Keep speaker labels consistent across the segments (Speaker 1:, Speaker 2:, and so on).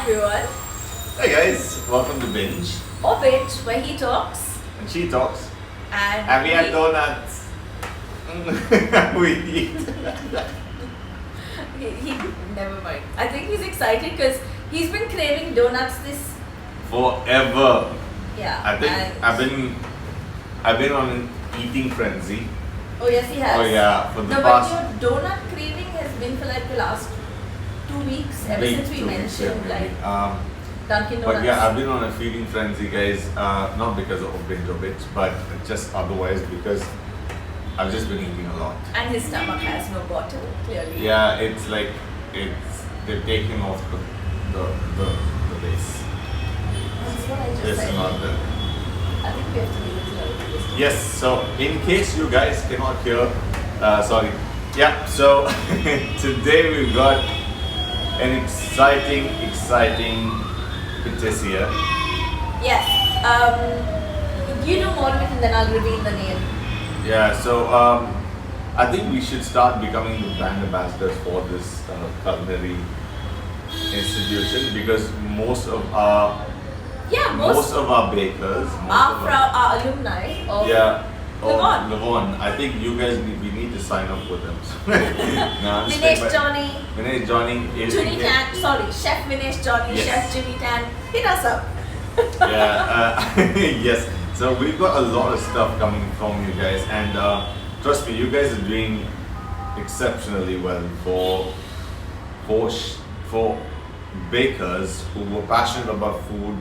Speaker 1: everyone.
Speaker 2: Hey guys, welcome to Binge.
Speaker 1: Or Binge, where he talks.
Speaker 2: And she talks.
Speaker 1: And
Speaker 2: we had donuts. We eat.
Speaker 1: he never mind. I think he's excited because he's been craving donuts this.
Speaker 2: Forever.
Speaker 1: Yeah.
Speaker 2: I think I've been on an eating frenzy.
Speaker 1: Oh yes, he has.
Speaker 2: Oh yeah, for the
Speaker 1: No,
Speaker 2: past
Speaker 1: but your donut craving has been for like the last 2 weeks, ever since we mentioned like Dunkin' Donuts.
Speaker 2: But yeah, I've been on a feeding frenzy, guys. Not because of Binge or Bitch, but just otherwise because I've just been eating a lot.
Speaker 1: And his stomach has no bottom, clearly.
Speaker 2: Yeah, it's like they've taken off the base.
Speaker 1: That's what I just
Speaker 2: It's
Speaker 1: said.
Speaker 2: not there.
Speaker 1: I think we have to leave it to this.
Speaker 2: Yes, so in case you guys cannot hear, sorry. Yeah, so today we've got an exciting Patricia.
Speaker 1: Yes. You do more of it and then I'll reveal the name.
Speaker 2: Yeah, so I think we should start becoming the brand ambassadors for this culinary institution because most of our bakers
Speaker 1: Our alumni of
Speaker 2: Levon. I think you guys we need to sign up with them. No,
Speaker 1: Vinesh Johnny,
Speaker 2: Vinesh Johnny,
Speaker 1: Jimmy Tan, Chef Vinesh Johnny,
Speaker 2: Yes.
Speaker 1: Chef Jimmy Tan, hit us up.
Speaker 2: Yeah, yes. So we've got a lot of stuff coming from you guys, and trust me, you guys are doing exceptionally well for bakers who were passionate about food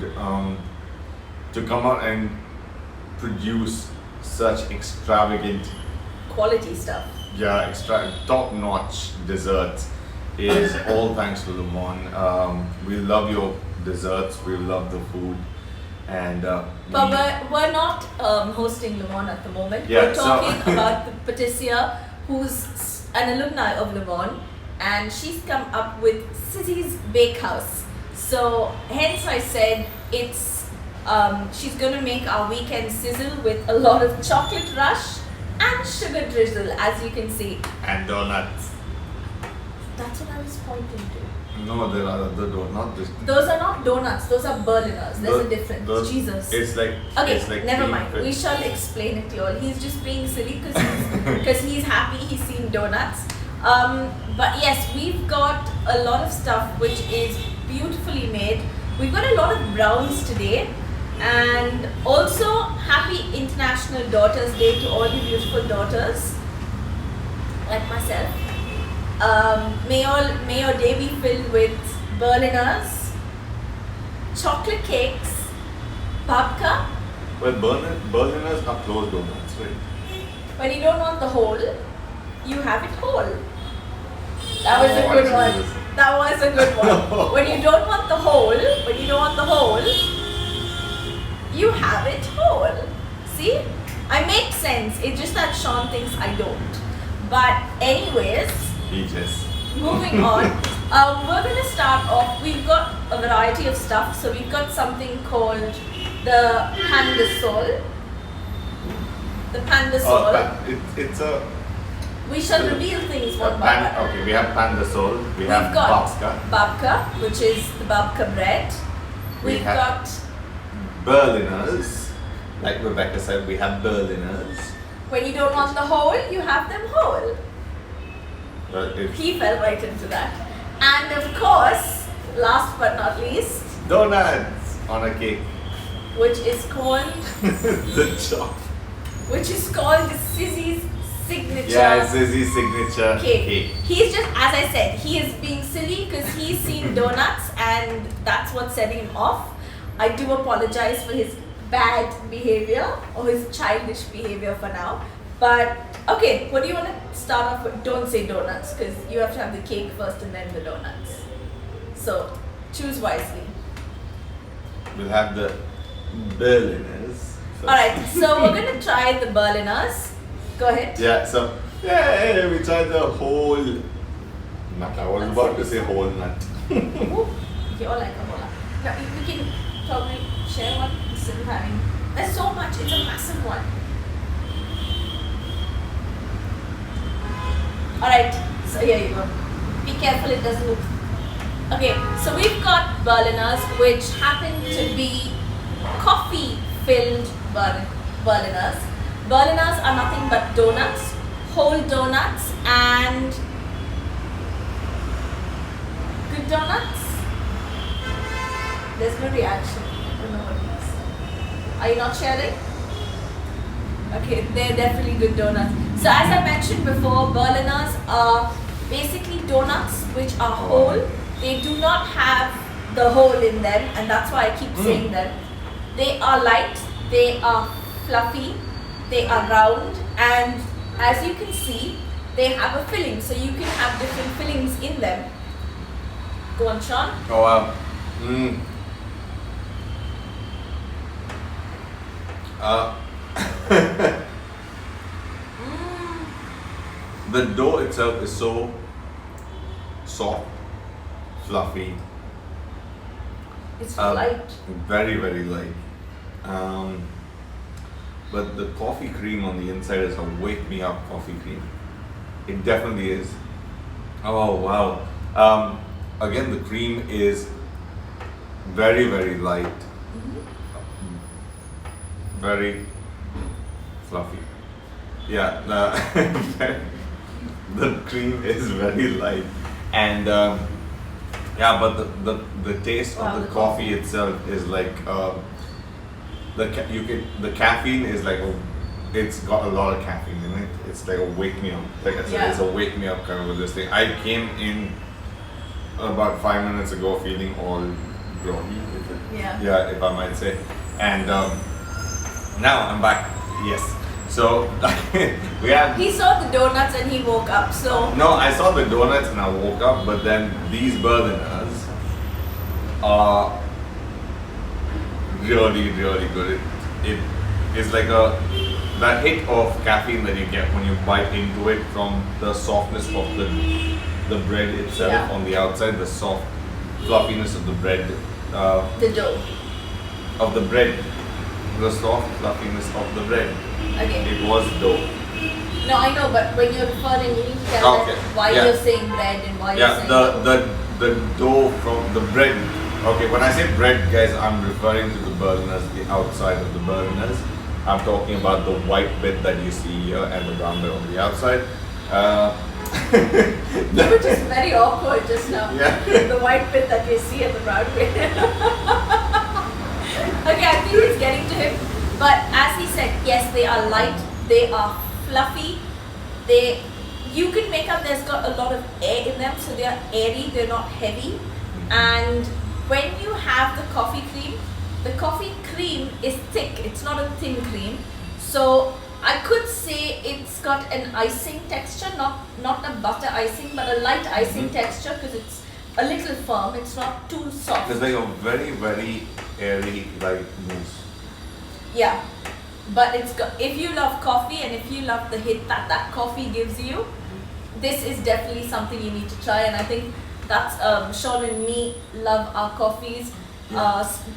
Speaker 2: to come out and produce such extravagant,
Speaker 1: Quality stuff.
Speaker 2: top-notch desserts. Is all thanks to Lemon. We love your desserts. We love the food. And
Speaker 1: But we're not hosting Lemon at the moment.
Speaker 2: Yeah,
Speaker 1: We're talking about the Patricia, who's an alumni of Lemon, and she's come up with Sizzy's Bakehouse. So hence I said it's she's gonna make our weekend sizzle with a lot of chocolate rush and sugar drizzle, as you can see.
Speaker 2: and donuts.
Speaker 1: That's what I was pointing to.
Speaker 2: No, there are other donuts, not this.
Speaker 1: Those are not donuts, those are Berliners. There's a difference. Jesus.
Speaker 2: It's like
Speaker 1: Okay,
Speaker 2: it's like
Speaker 1: never
Speaker 2: being
Speaker 1: mind.
Speaker 2: fit.
Speaker 1: We shall explain it to you all. He's just being silly because he's happy he's seen donuts. But yes, we've got a lot of stuff which is beautifully made. We've got a lot of browns today, and also happy International Daughters Day to all you beautiful daughters like myself. May your day be filled with Berliners, chocolate cakes, babka.
Speaker 2: Well, Berliners are closed donuts, right?
Speaker 1: When you don't want the whole, you have it whole. That was a good one.
Speaker 2: Jesus.
Speaker 1: That was a good one. When you don't want the whole, you have it whole. See? I make sense. It's just that Sean thinks I don't. But anyways,
Speaker 2: Peaches.
Speaker 1: moving on. We're gonna start off. We've got a variety of stuff. So we've got something called the Panda Sol. The Panda Sol.
Speaker 2: It's a
Speaker 1: We shall reveal things one by one.
Speaker 2: Okay, we have panda sol. We have
Speaker 1: We've got
Speaker 2: babka.
Speaker 1: babka, which is the babka bread.
Speaker 2: We
Speaker 1: We've
Speaker 2: have-
Speaker 1: got
Speaker 2: Berliners. Like Rebecca said, we have Berliners.
Speaker 1: when you don't want the whole, you have them whole.
Speaker 2: Well, it's
Speaker 1: He fell right into that. And of course, last but not least,
Speaker 2: donuts on a cake.
Speaker 1: which is called
Speaker 2: The chop.
Speaker 1: Sizzy's signature
Speaker 2: Yeah, it's Sizzy's signature
Speaker 1: cake. He's just, as I said, he is being silly because he's seen donuts and that's what's setting him off. I do apologize for his bad behavior or his childish behavior for now. But okay, what do you want to start off with? Don't say donuts because you have to have the cake first and then the donuts. So choose wisely.
Speaker 2: We'll have the Berliners.
Speaker 1: Alright, so we're gonna try the Berliners. Go ahead.
Speaker 2: Yeah, so we tried the whole nut. I was about to say whole nut.
Speaker 1: Ooh, you're like a bola. Now we can probably share one instead of having. There's so much. It's a massive one. All right. So here you go. Be careful. It doesn't look Okay, so we've got Berliners, which happen to be coffee-filled Berliners. Berliners are nothing but donuts, whole donuts, and good donuts. There's no reaction. I don't know what it is. Are you not sharing? Okay, they're definitely good donuts. So as I mentioned before, Berliners are basically donuts which are whole. They do not have the hole in them, and that's why I keep saying them. They are light, they are fluffy, they are round, and as you can see, they have a filling. So you can have different fillings in them. Go on, Sean.
Speaker 2: Oh wow. The dough itself is so soft, fluffy.
Speaker 1: It's light.
Speaker 2: Very, very light. But the coffee cream on the inside is a wake me up coffee cream. It definitely is. Oh wow. Again, the cream is very, very light. Very fluffy. Yeah, the cream is very light, and but the taste of the coffee itself is like the caffeine is like it's got a lot of caffeine in it. It's like a wake me up. Like I said, it's a wake me up kind of this thing. I came in about 5 minutes ago feeling all groggy. Yeah, if I might say, and now I'm back. Yes. So we have.
Speaker 1: He saw the donuts and he woke up. So
Speaker 2: no, I saw the donuts and I woke up. But then these Berliners are really, really good. It is like that hit of caffeine that you get when you bite into it from the softness of the bread itself on the outside, the soft fluffiness of the bread.
Speaker 1: The dough.
Speaker 2: Of the bread. The soft fluffiness of the bread.
Speaker 1: Okay.
Speaker 2: It was dough.
Speaker 1: No, I know, but when you're referring, you need to tell them why you're saying bread and why you're saying
Speaker 2: the dough from the bread. Okay, when I say bread, guys, I'm referring to the Berliners, the outside of the Berliners. I'm talking about the white bit that you see here and the brown bit on the outside.
Speaker 1: You were just very awkward just now.
Speaker 2: Yeah.
Speaker 1: The white bit that you see and the brown bit. Okay, I think it's getting to him. But as he said, yes, they are light, they are fluffy, you can make out there's got a lot of air in them, so they are airy, they're not heavy. And when you have the coffee cream is thick, it's not a thin cream. So I could say it's got an icing texture, not a butter icing, but a light icing texture because it's a little firm, it's not too soft.
Speaker 2: It's like a very, very airy, light mousse.
Speaker 1: Yeah, but if you love coffee and if you love the hit that coffee gives you, this is definitely something you need to try. And I think that's Sean and me love our coffees,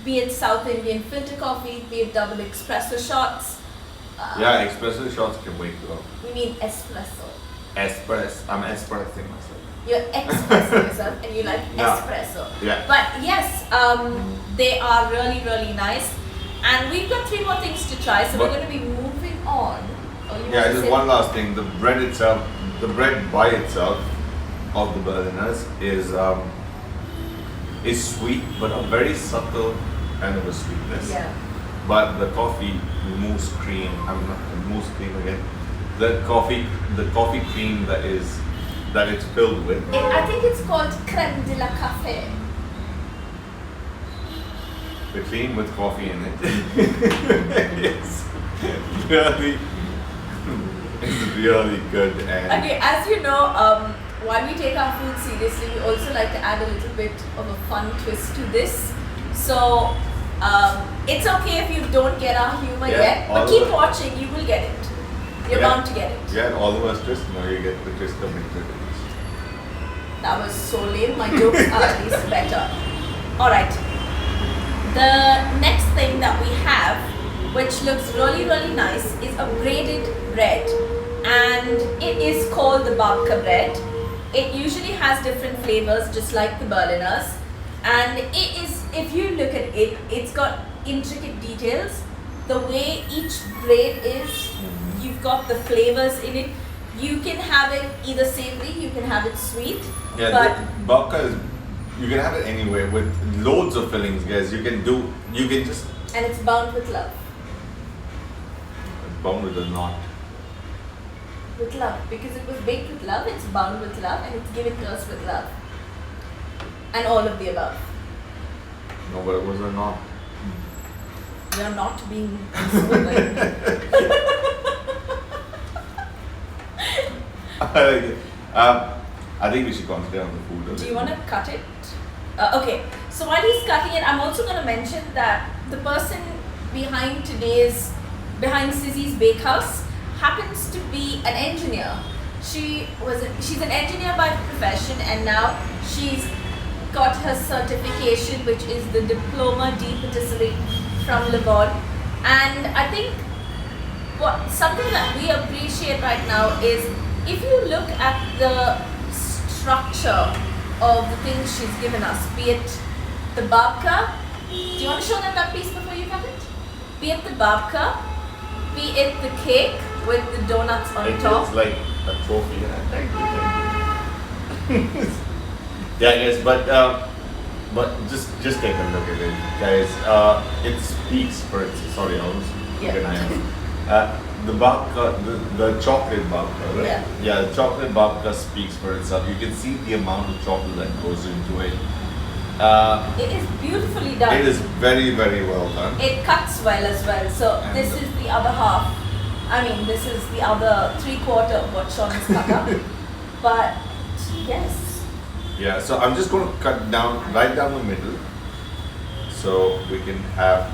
Speaker 1: be it South Indian filter coffee, be it double espresso shots.
Speaker 2: Espresso shots can wake you up.
Speaker 1: We mean espresso.
Speaker 2: I'm espressing myself.
Speaker 1: You're expressing yourself and you like espresso.
Speaker 2: Yeah.
Speaker 1: But yes, they are really, really nice. And we've got 3 more things to try, so we're going to be moving on.
Speaker 2: Just one last thing. The bread itself, the bread by itself of the Berliners is sweet, but a very subtle kind of a sweetness.
Speaker 1: Yeah.
Speaker 2: But the coffee mousse cream, mousse cream again. The coffee cream that it's filled with.
Speaker 1: I think it's called crème de la café.
Speaker 2: The cream with coffee in it. It's really good. And
Speaker 1: okay, as you know, while we take our food seriously, we also like to add a little bit of a fun twist to this. So it's okay if you don't get our humor yet, but keep watching, you will get it. You're bound to get it.
Speaker 2: Yeah, all of us twist, now you get the twist of it.
Speaker 1: That was so lame, my jokes are at least better. Alright. The next thing that we have, which looks really, really nice, is a braided bread. And it is called the babka bread. It usually has different flavors, just like the Berliners. And it is, if you look at it, it's got intricate details. The way each braid is, you've got the flavors in it. You can have it either savory, you can have it sweet.
Speaker 2: Yeah,
Speaker 1: but
Speaker 2: the babka is, you can have it anywhere with loads of fillings, guys. You can just
Speaker 1: and it's bound with love.
Speaker 2: bound with a knot.
Speaker 1: With love, because it was baked with love, it's bound with love, and it's given to us with love. And all of the above.
Speaker 2: No, but it was a knot.
Speaker 1: You're not being spoken.
Speaker 2: I think we should concentrate on the food.
Speaker 1: Do you want to cut it? Okay, so while he's cutting it, I'm also going to mention that the person behind Sizzy's Bakehouse happens to be an engineer. She's an engineer by profession, and now she's got her certification, which is the Diploma di Patisserie from Le Bon. And I think something that we appreciate right now is, if you look at the structure of the things she's given us, be it the babka. Do you want to show them that piece before you cut it? Be it the babka, be it the cake with the donuts on top.
Speaker 2: It's like a trophy. Yeah, guys, but just take a look at it, guys. It speaks for itself. Sorry, I was the babka, the chocolate babka, right?
Speaker 1: Yeah.
Speaker 2: Yeah, the chocolate babka speaks for itself. You can see the amount of chocolate that goes into it.
Speaker 1: It is beautifully done.
Speaker 2: It is very, very well done.
Speaker 1: It cuts well as well. So
Speaker 2: And
Speaker 1: this is the other half. I mean, this is the other 3/4 of what Sean has cut up. But yes.
Speaker 2: Yeah, so I'm just going to cut right down the middle, so we can have.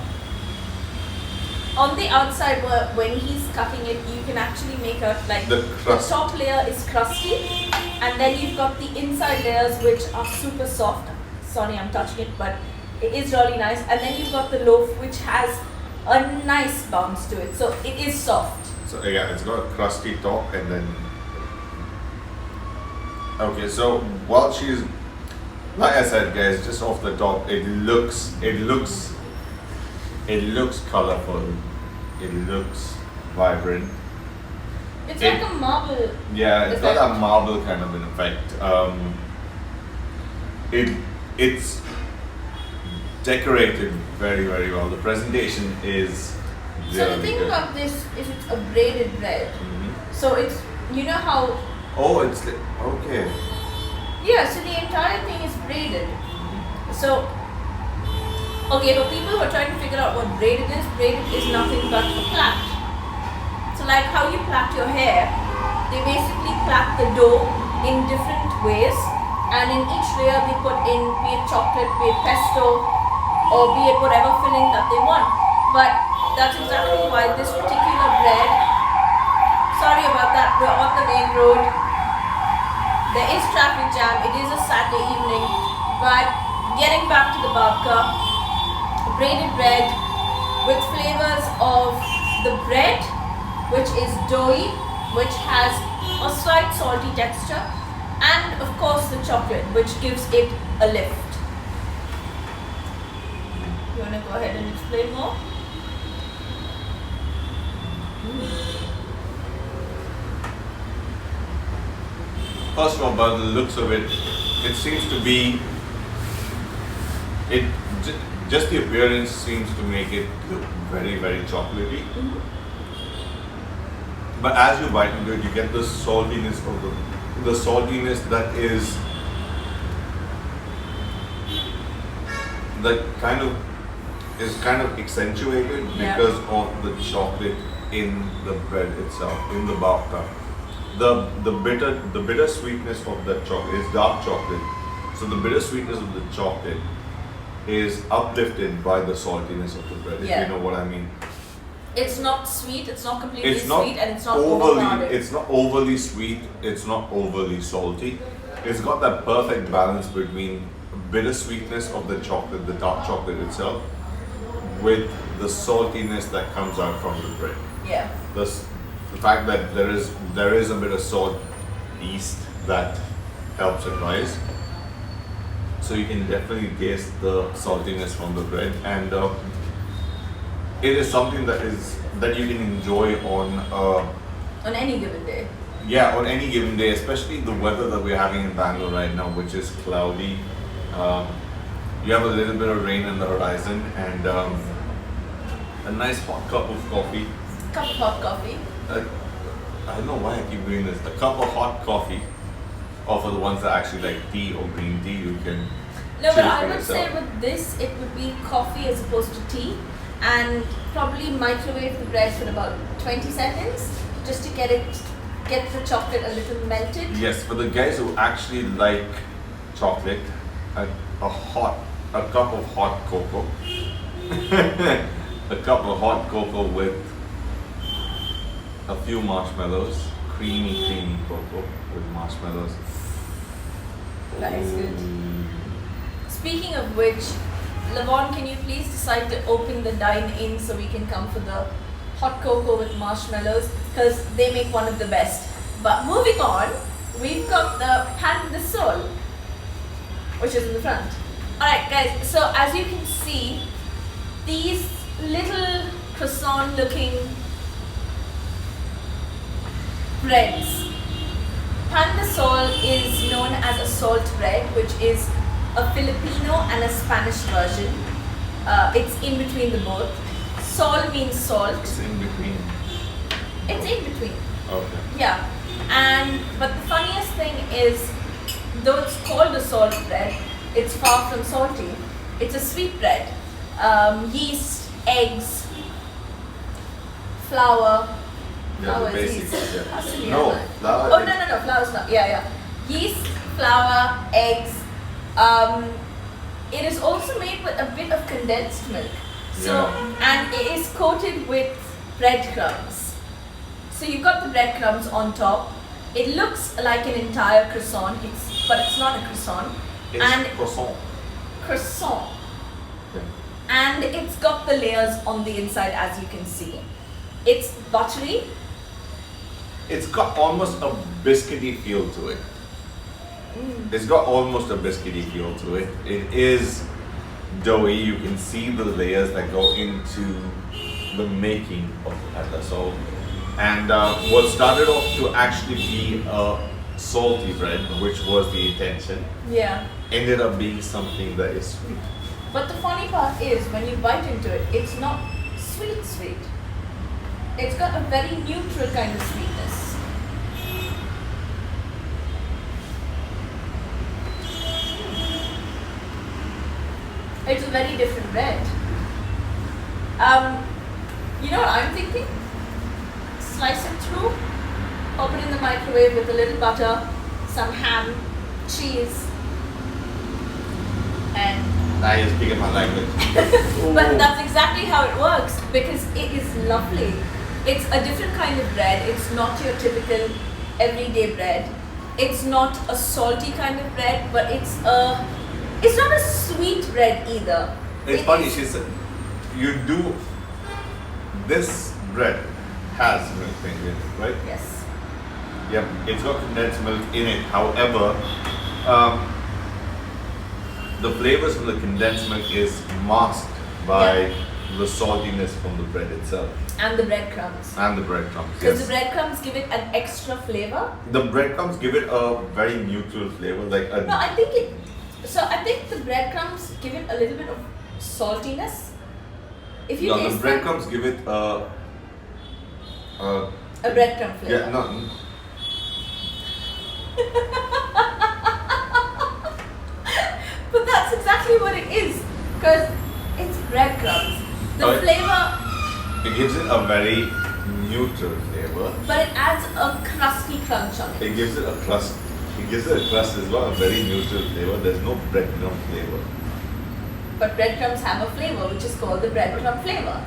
Speaker 1: On the outside, when he's cutting it, you can actually make out like
Speaker 2: The crust.
Speaker 1: top layer is crusty, and then you've got the inside layers which are super soft. Sorry, I'm touching it, but it is really nice. And then you've got the loaf which has a nice bounce to it, so it is soft.
Speaker 2: So yeah, it's got a crusty top, and then. Okay, so while she's, like I said, guys, just off the top, it looks colorful. It looks vibrant.
Speaker 1: It's like a marble.
Speaker 2: Yeah, it's got
Speaker 1: effect.
Speaker 2: that marble kind of an effect. It's decorated very, very well. The presentation is
Speaker 1: So the
Speaker 2: really
Speaker 1: thing
Speaker 2: good.
Speaker 1: about this is it's a braided bread.
Speaker 2: Mhm.
Speaker 1: So it's, you know how,
Speaker 2: Oh, it's okay.
Speaker 1: yeah, so the entire thing is braided. So, okay, for people who are trying to figure out what braided is nothing but a plait. So like how you plait your hair, they basically plait the dough in different ways, and in each layer they put in, be it chocolate, be it pesto, or be it whatever filling that they want. But that's exactly why this particular bread, sorry about that, we're on the main road. There is traffic jam, it is a Saturday evening, but getting back to the babka, braided bread with flavors of the bread, which is doughy, which has a slight salty texture, and of course the chocolate, which gives it a lift. You want to go ahead and explain more?
Speaker 2: First of all, by the looks of it, it seems to be. Just the appearance seems to make it look very, very chocolatey.
Speaker 1: Mm-hmm.
Speaker 2: But as you bite into it, you get the saltiness of the saltiness that is kind of accentuated
Speaker 1: Yeah.
Speaker 2: because of the chocolate in the bread itself, in the babka. The bitter sweetness of the chocolate is dark chocolate. So the bitter sweetness of the chocolate is uplifted by the saltiness of the bread, if
Speaker 1: Yeah.
Speaker 2: you know what I mean.
Speaker 1: It's not sweet, it's not completely
Speaker 2: It's not
Speaker 1: sweet, and it's not overpowering.
Speaker 2: it's not overly sweet, it's not overly salty. It's got that perfect balance between bitter sweetness of the chocolate, the dark chocolate itself, with the saltiness that comes out from the bread.
Speaker 1: Yeah.
Speaker 2: The fact that there is a bit of salt yeast that helps it rise. So you can definitely taste the saltiness from the bread, and it is something that you can enjoy
Speaker 1: On any given day.
Speaker 2: on any given day, especially the weather that we're having in Bangalore right now, which is cloudy. You have a little bit of rain on the horizon, and a nice hot cup of coffee.
Speaker 1: Cup of hot coffee.
Speaker 2: I don't know why I keep doing this. A cup of hot coffee, or for the ones that actually like tea or green tea, you can.
Speaker 1: No, but
Speaker 2: choose
Speaker 1: I
Speaker 2: for
Speaker 1: would
Speaker 2: yourself.
Speaker 1: say with this, it would be coffee as opposed to tea, and probably microwave the bread for about 20 seconds just to get the chocolate a little melted.
Speaker 2: Yes, for the guys who actually like chocolate, a cup of hot cocoa, a cup of hot cocoa with a few marshmallows, creamy cocoa with marshmallows.
Speaker 1: That is good. Speaking of which, Lavon, can you please decide to open the dine-in so we can come for the hot cocoa with marshmallows, because they make one of the best. But moving on, we've got the pan de sol, which is in the front. Alright guys, so as you can see, these little croissant looking breads. Pan de sol is known as a salt bread, which is a Filipino and a Spanish version. It's in between the both. Sol means salt.
Speaker 2: It's in between.
Speaker 1: It's in between.
Speaker 2: Okay.
Speaker 1: Yeah. But the funniest thing is, though it's called a salt bread, it's far from salty. It's a sweet bread. Yeast, eggs, flour.
Speaker 2: Yeah,
Speaker 1: Flour
Speaker 2: the
Speaker 1: is
Speaker 2: basics.
Speaker 1: yeast.
Speaker 2: Yeah.
Speaker 1: Absolutely
Speaker 2: No,
Speaker 1: not.
Speaker 2: flour.
Speaker 1: Oh no, flour's not. Yeah. Yeast, flour, eggs. It is also made with a bit of condensed milk. So and it is coated with breadcrumbs. So you've got the breadcrumbs on top. It looks like an entire croissant, but it's not a croissant.
Speaker 2: It's croissant.
Speaker 1: Croissant.
Speaker 2: Yeah.
Speaker 1: And it's got the layers on the inside, as you can see. It's buttery.
Speaker 2: It's got almost a biscuity feel to it. It's got almost a biscuity feel to it. It is doughy. You can see the layers that go into the making of the pan de sol. And what started off to actually be a salty bread, which was the intention,
Speaker 1: Yeah.
Speaker 2: ended up being something that is sweet.
Speaker 1: But the funny part is, when you bite into it, it's not sweet. It's got a very neutral kind of sweetness. It's a very different bread. You know what I'm thinking? Slice it through, pop it in the microwave with a little butter, some ham, cheese, and
Speaker 2: Now you're speaking my language.
Speaker 1: but that's exactly how it works, because it is lovely. It's a different kind of bread. It's not your typical everyday bread. It's not a salty kind of bread, but it's not a sweet bread either.
Speaker 2: It's
Speaker 1: It
Speaker 2: funny,
Speaker 1: is-
Speaker 2: she said, this bread has milk in it, right?
Speaker 1: Yes.
Speaker 2: Yep, it's got condensed milk in it. However, the flavors from the condensed milk is masked by the saltiness from the bread itself.
Speaker 1: And the breadcrumbs.
Speaker 2: And the breadcrumbs,
Speaker 1: Because
Speaker 2: yes.
Speaker 1: the breadcrumbs give it an extra flavor.
Speaker 2: The breadcrumbs give it a very neutral flavor, like a
Speaker 1: No, I think the breadcrumbs give it a little bit of saltiness. If you
Speaker 2: no,
Speaker 1: taste
Speaker 2: the breadcrumbs give it a
Speaker 1: breadcrumb flavor.
Speaker 2: yeah, no.
Speaker 1: But that's exactly what it is, because it's breadcrums. The
Speaker 2: Okay.
Speaker 1: flavor,
Speaker 2: It gives it a very neutral flavor.
Speaker 1: but it adds a crusty crunch on it.
Speaker 2: It gives it a crust. It gives it a crust as well, a very neutral flavor. There's no breadcrumb flavor.
Speaker 1: But breadcrumbs have a flavor, which is called the breadcrumb flavor.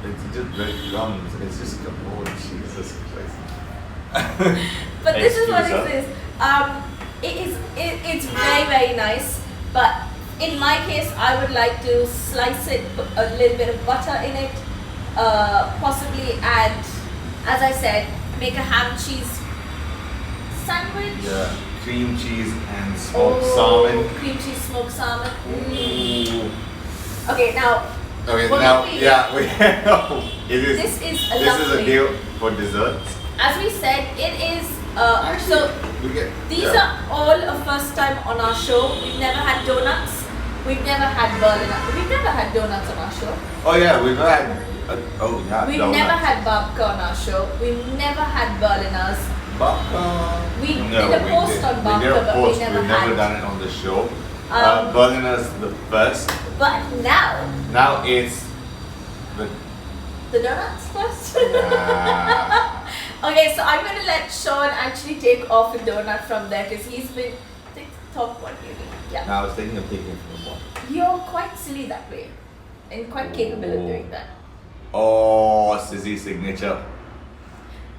Speaker 2: It's just breadcrumbs. It's just, oh Jesus Christ.
Speaker 1: But this is what
Speaker 2: Excuse
Speaker 1: it is. It's very nice. But in my case, I would like to slice it, put a little bit of butter in it, possibly add, as I said, make a ham cheese sandwich.
Speaker 2: Yeah. cream cheese and smoked salmon.
Speaker 1: Cream cheese smoked salmon.
Speaker 2: Ooh.
Speaker 1: Okay, now.
Speaker 2: Okay,
Speaker 1: what
Speaker 2: now,
Speaker 1: do we-
Speaker 2: yeah, it is.
Speaker 1: This is a
Speaker 2: This is a
Speaker 1: lovely.
Speaker 2: deal for desserts.
Speaker 1: As we said, it is.
Speaker 2: Actually,
Speaker 1: So
Speaker 2: we get,
Speaker 1: these
Speaker 2: yeah.
Speaker 1: are all a first time on our show. We've never had donuts. We've never had Berliner. We've never had donuts on our show.
Speaker 2: Oh yeah, we've never had. Oh yeah.
Speaker 1: We've
Speaker 2: donuts.
Speaker 1: never had babka on our show. We've never had Berliners.
Speaker 2: Babka.
Speaker 1: We
Speaker 2: No,
Speaker 1: did a
Speaker 2: we
Speaker 1: post
Speaker 2: did.
Speaker 1: on
Speaker 2: We
Speaker 1: babka,
Speaker 2: did a
Speaker 1: but
Speaker 2: post.
Speaker 1: we never
Speaker 2: We've
Speaker 1: had.
Speaker 2: never done it on the show.
Speaker 1: Um,
Speaker 2: Berliner's the best.
Speaker 1: But now,
Speaker 2: Now it's
Speaker 1: the donuts first.
Speaker 2: Nah.
Speaker 1: Okay, so I'm gonna let Sean actually take off a donut from there because he's been top one really. Yeah.
Speaker 2: Now I was thinking of taking it from the bottom.
Speaker 1: You're quite silly that way, and quite capable of doing that.
Speaker 2: Oh, Sizzy signature.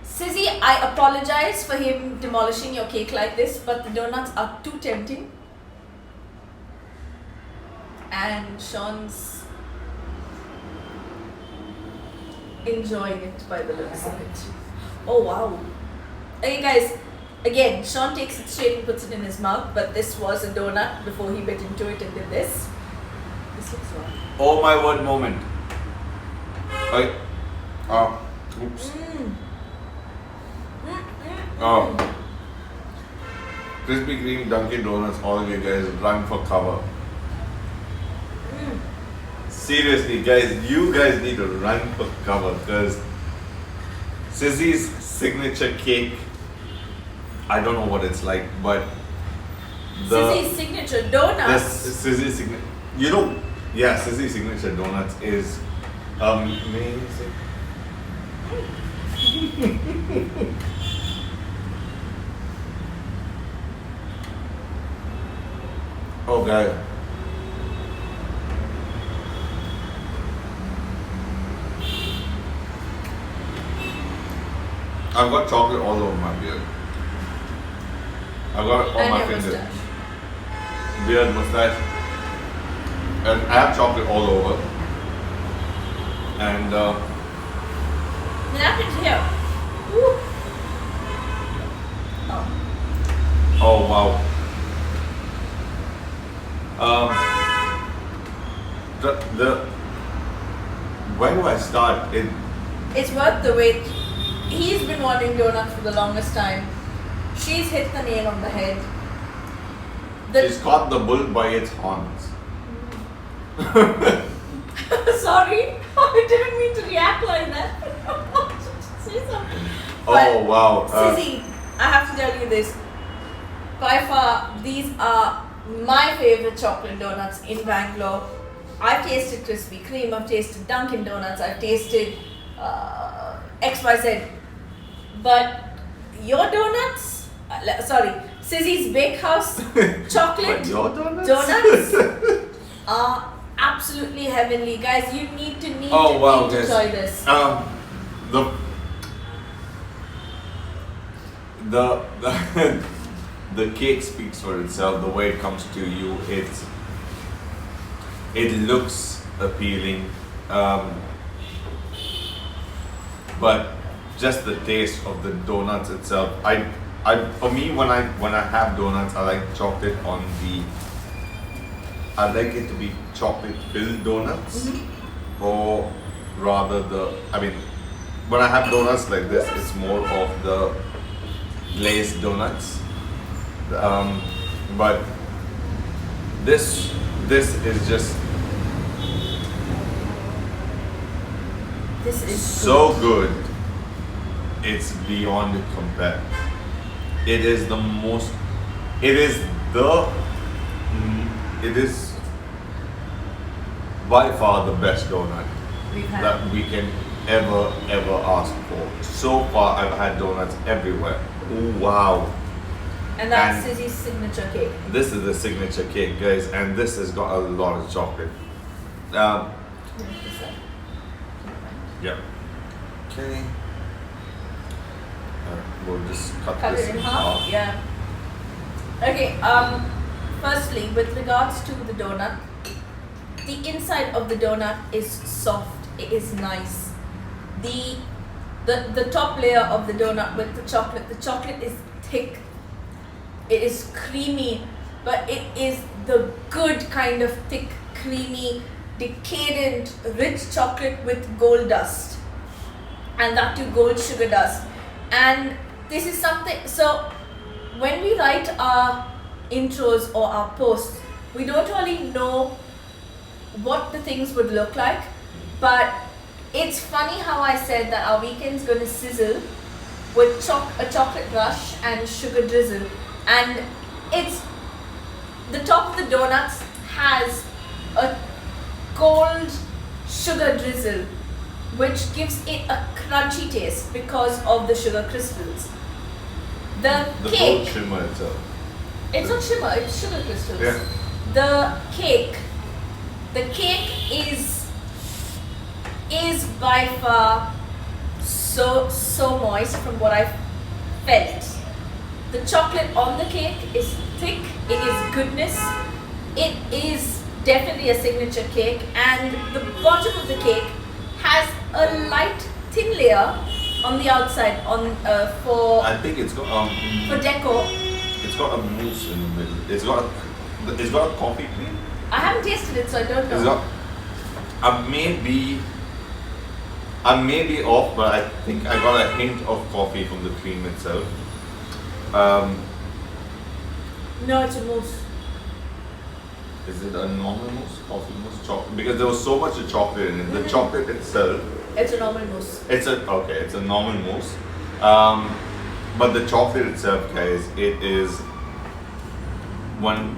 Speaker 1: Sizzy, I apologize for him demolishing your cake like this, but the donuts are too tempting. And Sean's enjoying it by the looks of it. Oh wow. Okay guys, again, Sean takes it straight and puts it in his mouth, but this was a donut before he bit into it and did this. This looks wrong.
Speaker 2: Oh my word moment. Wait. Oops. Oh. Krispy Kreme, Dunkin' Donuts, all of you guys run for cover. Seriously, guys, you guys need to run for cover because Sizzy's signature cake, I don't know what it's like, but
Speaker 1: Sizzy's signature donuts.
Speaker 2: Sizzy's signature, you know, yeah, Sizzy's signature donuts is amazing. Okay. I've got chocolate all over my beard. I've got it on
Speaker 1: And
Speaker 2: my
Speaker 1: your
Speaker 2: fingers.
Speaker 1: mustache.
Speaker 2: Beard, mustache. And I have chocolate all over. And
Speaker 1: The napkin's here. Woo. Oh.
Speaker 2: oh wow. Where do I start?
Speaker 1: It's worth the wait. He's been wanting donuts for the longest time. She's hit the nail on the head.
Speaker 2: She's caught the bull by its horns.
Speaker 1: Sorry, I didn't mean to react like that. Say something.
Speaker 2: Oh wow.
Speaker 1: Sizzy, I have to tell you this. By far, these are my favorite chocolate donuts in Bangalore. I've tasted Krispy Kreme, I've tasted Dunkin' Donuts, I've tasted XYZ. But your donuts, Sizzy's Bakehouse chocolate
Speaker 2: But your donuts?
Speaker 1: donuts are absolutely heavenly. Guys, you need to
Speaker 2: Oh, wow,
Speaker 1: need to
Speaker 2: guys.
Speaker 1: try this.
Speaker 2: The the cake speaks for itself. The way it comes to you, it looks appealing, but just the taste of the donuts itself. For me, when I have donuts, I like chocolate on the. I like it to be chocolate filled donuts, or rather when I have donuts like this, it's more of the glazed donuts. But this is just
Speaker 1: This is
Speaker 2: so good. It's beyond compare. It is the most. It is by far the best donut
Speaker 1: we've had.
Speaker 2: that we can ever ask for. So far, I've had donuts everywhere. Ooh, wow.
Speaker 1: And that's
Speaker 2: and-
Speaker 1: Sizzy's signature cake.
Speaker 2: This is the signature cake, guys, and this has got a lot of chocolate. Yeah. Okay. We'll just cut
Speaker 1: Cut
Speaker 2: this
Speaker 1: it in half. Yeah. Okay. Firstly, with regards to the donut, the inside of the donut is soft. It is nice. The top layer of the donut with the chocolate is thick. It is creamy, but it is the good kind of thick, creamy, decadent, rich chocolate with gold dust, and that too gold sugar dust. And this is something. So when we write our intros or our posts, we don't really know what the things would look like, but it's funny how I said that our weekend's gonna sizzle with a chocolate rush and sugar drizzle, and it's the top of the donuts has a gold sugar drizzle, which gives it a crunchy taste because of the sugar crystals. The
Speaker 2: gold
Speaker 1: cake,
Speaker 2: shimmer itself.
Speaker 1: it's not shimmer, it's sugar crystals.
Speaker 2: Yeah.
Speaker 1: The cake is by far so moist from what I've felt. The chocolate on the cake is thick, it is goodness, it is definitely a signature cake, and the bottom of the cake has a light thin layer on the outside for
Speaker 2: I think it's got
Speaker 1: for decor.
Speaker 2: it's got a mousse in the middle. It's got a coffee cream.
Speaker 1: I haven't tasted it, so I don't know.
Speaker 2: It's got I may be off, but I think I got a hint of coffee from the cream itself.
Speaker 1: No, it's a mousse.
Speaker 2: Is it a normal mousse, coffee mousse, chocolate? Because there was so much of chocolate in it. The chocolate itself,
Speaker 1: It's a normal mousse.
Speaker 2: it's a normal mousse. But the chocolate itself, guys, it is when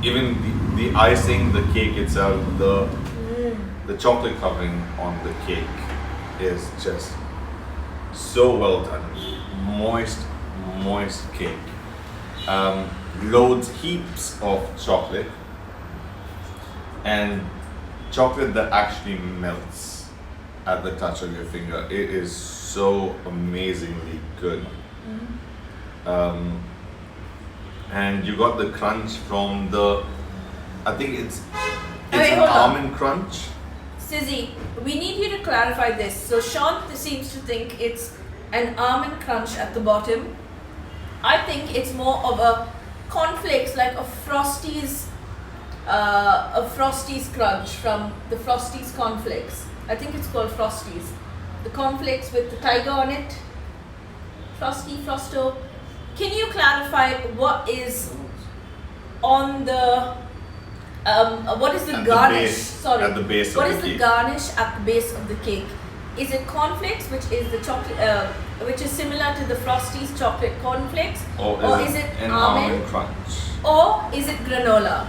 Speaker 2: even the icing, the cake itself, the chocolate covering on the cake is just so well done. Moist cake. Loads, heaps of chocolate, and chocolate that actually melts at the touch of your finger. It is so amazingly good. And you got the crunch from the, I think it's
Speaker 1: Wait,
Speaker 2: an
Speaker 1: hold on.
Speaker 2: almond crunch.
Speaker 1: Sizzy, we need you to clarify this. So Sean seems to think it's an almond crunch at the bottom. I think it's more of a cornflakes, like a Frosties crunch from the Frosties cornflakes. I think it's called Frosties. The cornflakes with the tiger on it. Frosty, Frosto. Can you clarify what is on the what is the
Speaker 2: At the
Speaker 1: garnish?
Speaker 2: base-
Speaker 1: Sorry.
Speaker 2: at the base of
Speaker 1: What
Speaker 2: the
Speaker 1: is the
Speaker 2: cake.
Speaker 1: garnish at the base of the cake? Is it cornflakes, which is the chocolate, which is similar to the Frosties chocolate cornflakes,
Speaker 2: Or
Speaker 1: is it
Speaker 2: an
Speaker 1: almond,
Speaker 2: crunch?
Speaker 1: or is it granola?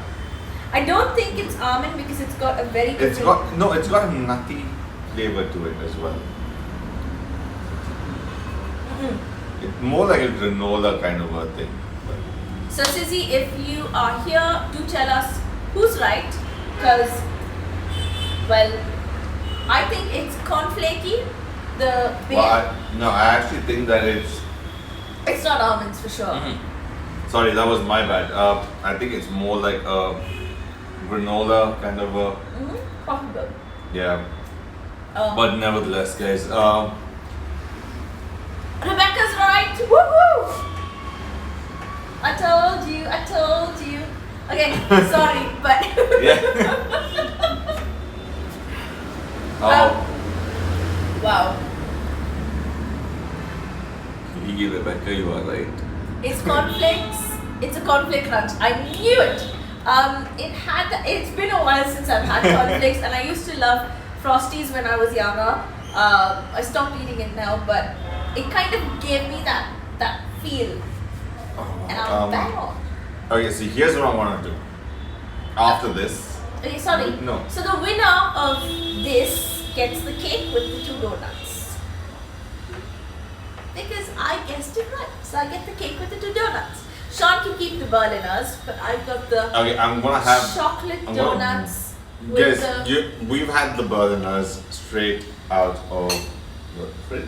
Speaker 1: I don't think it's almond because it's got a very
Speaker 2: It's got a nutty flavor to it as well. It's more like a granola kind of a thing.
Speaker 1: So Sizzy, if you are here, do tell us who's right, because, well, I think it's cornflakey. The base,
Speaker 2: I actually think that
Speaker 1: it's not almonds for sure.
Speaker 2: sorry, that was my bad. I think it's more like a granola kind of a,
Speaker 1: Possible.
Speaker 2: yeah.
Speaker 1: Oh.
Speaker 2: But nevertheless, guys,
Speaker 1: Rebecca's right. Woohoo! I told you. Okay, sorry, but
Speaker 2: yeah. Oh,
Speaker 1: wow.
Speaker 2: Rebecca, you are right.
Speaker 1: It's cornflakes. It's a cornflake crunch. I knew it. It's been a while since I've had cornflakes, and I used to love Frosties when I was younger. I stopped eating it now, but it kind of gave me that feel, and I'm bang on.
Speaker 2: Okay, see, here's what I want to do. After this,
Speaker 1: Okay, sorry.
Speaker 2: No.
Speaker 1: So the winner of this gets the cake with the 2 donuts. Because I guessed it right. So I get the cake with the 2 donuts. Sean can keep the Berliners, but I've got the
Speaker 2: okay, I'm gonna have.
Speaker 1: chocolate
Speaker 2: I'm gonna-
Speaker 1: donuts with
Speaker 2: Guys, we've had the Berliners straight out of the fridge.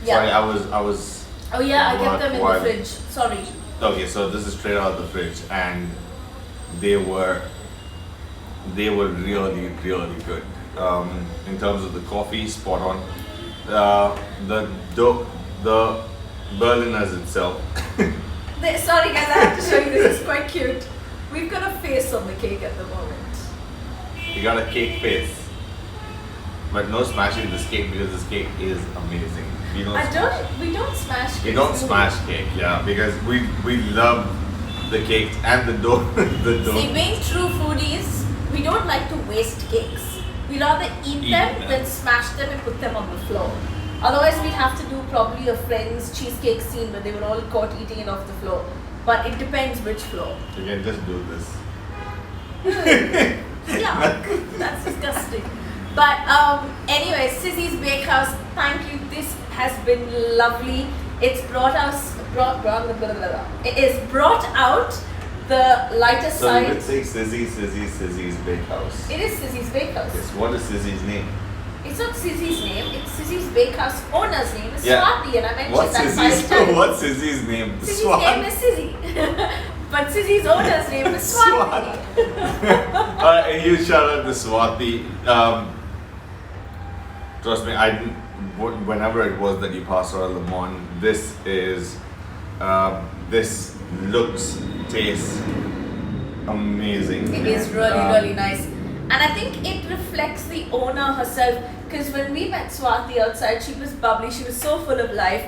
Speaker 2: Sorry, I was.
Speaker 1: Oh yeah, I get them in
Speaker 2: Why?
Speaker 1: the fridge. Sorry.
Speaker 2: Okay, so this is straight out of the fridge, and they were really good. In terms of the coffee, spot on. The Berliners itself
Speaker 1: Sorry guys, I have to show you this. It's quite cute. We've got a face on the cake at the moment.
Speaker 2: You got a cake face. But no smashing this cake because this cake is amazing. We
Speaker 1: don't smash cake.
Speaker 2: We don't smash cake, yeah, because we love the cake and the dough. The dough.
Speaker 1: See, being true foodies, we don't like to waste cakes. We rather eat them than smash them and put them on the floor. Otherwise, we'd have to do probably a friend's cheesecake scene where they were all caught eating it off the floor. But it depends which floor.
Speaker 2: You can just do this.
Speaker 1: Yeah, that's disgusting. But anyway, Sizzy's Bakehouse, thank you. This has been lovely. It's brought out the lighter
Speaker 2: So
Speaker 1: side.
Speaker 2: you would say Sizzy's Bakehouse.
Speaker 1: It is Sizzy's Bakehouse.
Speaker 2: Yes, what is Sizzy's name?
Speaker 1: It's not Sizzy's name, it's Sizzy's Bakehouse owner's name is
Speaker 2: Yeah.
Speaker 1: Swati, and I mentioned
Speaker 2: What's
Speaker 1: that
Speaker 2: Sizzy's
Speaker 1: 5 times.
Speaker 2: What's Sizzy's name?
Speaker 1: Sizzy's
Speaker 2: Swat.
Speaker 1: name is Sizzy. But Sizzy's owner's name is Swati.
Speaker 2: A huge shout out to Swati. Trust me, I didn't. Whenever it was that you passed out Le Mans, this is, this looks, tastes amazing.
Speaker 1: It is really nice. And I think it reflects the owner herself, because when we met Swati outside, she was bubbly, she was so full of life.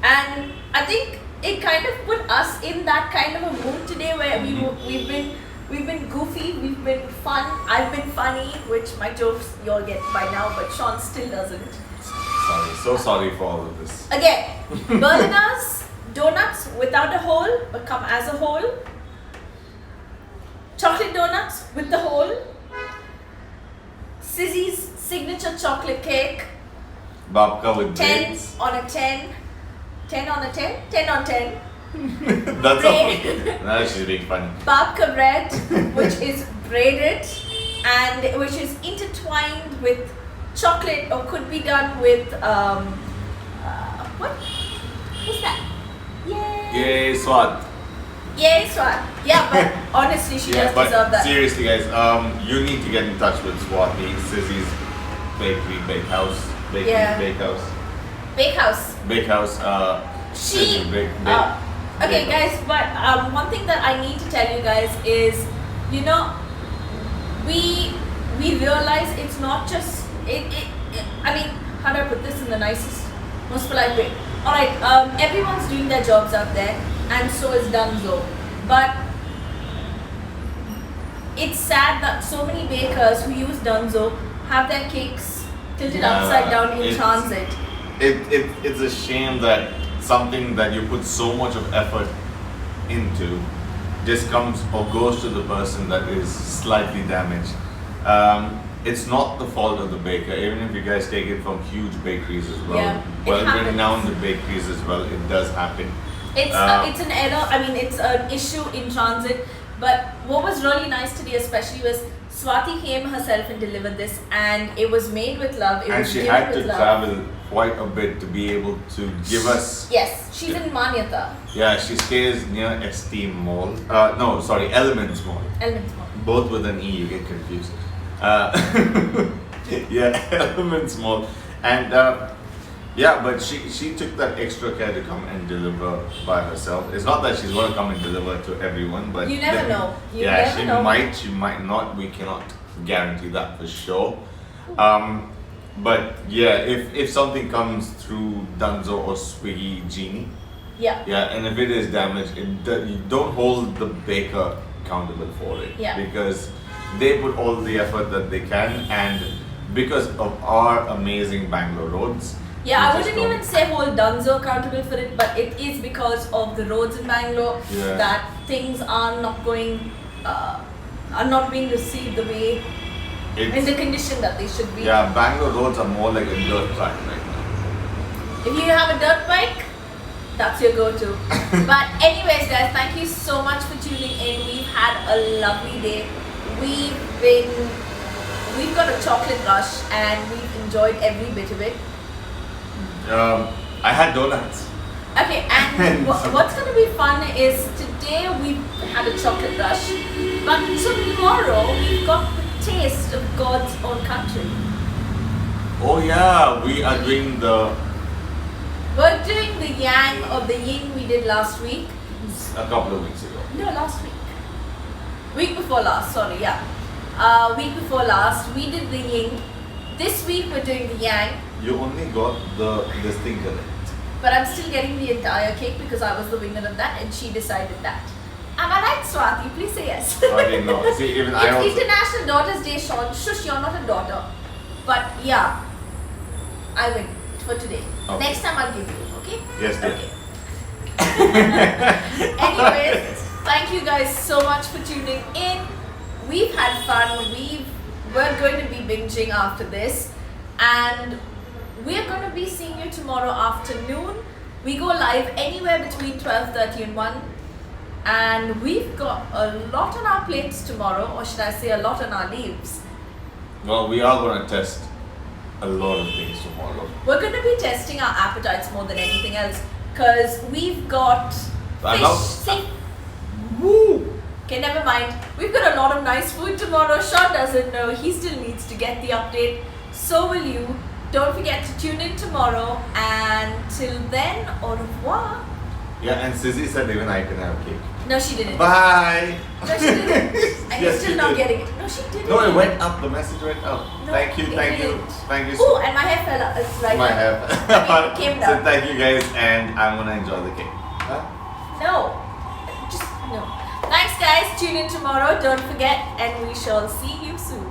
Speaker 1: And I think it kind of put us in that kind of a mood today where we've been goofy, we've been fun, I've been funny, which my jokes you all get by now, but Sean still doesn't.
Speaker 2: Sorry, so sorry for all of this.
Speaker 1: Again, Berlina's donuts without a hole but come as a hole. Chocolate donuts with the hole. Sizzy's signature chocolate cake.
Speaker 2: Babka with
Speaker 1: 10
Speaker 2: dates.
Speaker 1: on a 10. 10 on a 10? 10 on 10.
Speaker 2: That's
Speaker 1: Braid.
Speaker 2: all. No, she's being funny.
Speaker 1: Babka bread, which is braided and which is intertwined with chocolate, or could be done with what? What's that? Yay!
Speaker 2: Yay, Swat.
Speaker 1: Yay, Swat. Yeah, but honestly, she does deserve that.
Speaker 2: Seriously, guys, you need to get in touch with Swati, Sizzy's Bakehouse. Bakehouse.
Speaker 1: She.
Speaker 2: Sizzy's
Speaker 1: Okay,
Speaker 2: Bakehouse.
Speaker 1: guys, but one thing that I need to tell you guys is, you know, we realize it's not just I mean, how do I put this in the nicest, most polite way? Alright, everyone's doing their jobs out there, and so is Dunzo. But it's sad that so many bakers who use Dunzo have their cakes tilted upside down in transit.
Speaker 2: It's a shame that something that you put so much of effort into just comes or goes to the person that is slightly damaged. It's not the fault of the baker, even if you guys take it from huge bakeries as well.
Speaker 1: Yeah,
Speaker 2: Well-renowned bakeries as well, it does happen.
Speaker 1: It's an error, I mean, it's an issue in transit. But what was really nice today especially was Swati came herself and delivered this, and it was made with love. It
Speaker 2: And
Speaker 1: was
Speaker 2: she
Speaker 1: given
Speaker 2: had to
Speaker 1: with love.
Speaker 2: travel quite a bit to be able to give us.
Speaker 1: Yes, she's in Manyata.
Speaker 2: Yeah, she stays near Esteem Mall. Elements Mall.
Speaker 1: Elements Mall.
Speaker 2: Both with an E, you get confused. Yeah, Elements Mall. And yeah, but she took that extra care to come and deliver by herself. It's not that she's going to come and deliver to everyone, but
Speaker 1: You never know. You
Speaker 2: yeah,
Speaker 1: never
Speaker 2: she
Speaker 1: know.
Speaker 2: might, she might not. We cannot guarantee that for sure. But yeah, if something comes through Dunzo or Swiggy Genie,
Speaker 1: Yeah.
Speaker 2: yeah, and if it is damaged, you don't hold the baker accountable for it.
Speaker 1: Yeah.
Speaker 2: Because they put all the effort that they can, and because of our amazing Bangalore roads.
Speaker 1: Yeah,
Speaker 2: we
Speaker 1: I
Speaker 2: just
Speaker 1: wouldn't
Speaker 2: don't-
Speaker 1: even say hold Dunzo accountable for it, but it is because of the roads in Bangalore
Speaker 2: Yeah.
Speaker 1: that things are not going, are not being received the way, in
Speaker 2: It's,
Speaker 1: the condition that they should be.
Speaker 2: yeah, Bangalore roads are more like a dirt track right now.
Speaker 1: If you have a dirt bike, that's your go-to. But anyways, guys, thank you so much for tuning in. We've had a lovely day. We've got a chocolate rush and we've enjoyed every bit of it.
Speaker 2: I had donuts.
Speaker 1: Okay, and what's going to be fun is today we've had a chocolate rush, but tomorrow we've got the taste of God's own country.
Speaker 2: Oh yeah, we are doing the
Speaker 1: We're doing the yang or the yin we did last week,
Speaker 2: A couple of weeks ago.
Speaker 1: No, last week. Week before last, sorry, yeah. Week before last, we did the yin. This week we're doing the yang.
Speaker 2: You only got this thing correct.
Speaker 1: But I'm still getting the entire cake because I was the winner of that and she decided that. Am I right, Swati? Please say yes.
Speaker 2: I didn't know. See, even I
Speaker 1: It's
Speaker 2: also.
Speaker 1: International Daughters Day, Sean. Shush, you're not a daughter. But yeah, I win for today.
Speaker 2: Okay.
Speaker 1: Next time I'll give you, okay?
Speaker 2: Yes, dear.
Speaker 1: Okay. Anyways, thank you guys so much for tuning in. We've had fun. We're going to be binging after this. And we're going to be seeing you tomorrow afternoon. We go live anywhere between 12:30 and 1. And we've got a lot on our plates tomorrow, or should I say a lot on our leaves.
Speaker 2: Well, we are going to test a lot of things tomorrow.
Speaker 1: We're going to be testing our appetites more than anything else. Because we've got
Speaker 2: I'm
Speaker 1: fish.
Speaker 2: not-
Speaker 1: See?
Speaker 2: Woo!
Speaker 1: Okay, never mind. We've got a lot of nice food tomorrow. Sean doesn't know. He still needs to get the update. So will you. Don't forget to tune in tomorrow. And till then, au revoir.
Speaker 2: Yeah, and Sizzy said even I can have cake.
Speaker 1: No, she didn't.
Speaker 2: Bye!
Speaker 1: No, she didn't. And
Speaker 2: Yes,
Speaker 1: you're still
Speaker 2: she
Speaker 1: not
Speaker 2: did.
Speaker 1: getting it. No, she didn't.
Speaker 2: No, it went up. The message went up.
Speaker 1: No,
Speaker 2: Thank you,
Speaker 1: it
Speaker 2: thank you,
Speaker 1: didn't.
Speaker 2: thank you.
Speaker 1: Oh, and my hair fell out. It's right
Speaker 2: My
Speaker 1: now.
Speaker 2: hair.
Speaker 1: I mean, it came
Speaker 2: So
Speaker 1: down.
Speaker 2: thank you guys, and I'm gonna enjoy the cake. Huh?
Speaker 1: No. Just no. Thanks, guys. Tune in tomorrow. Don't forget, and we shall see you soon.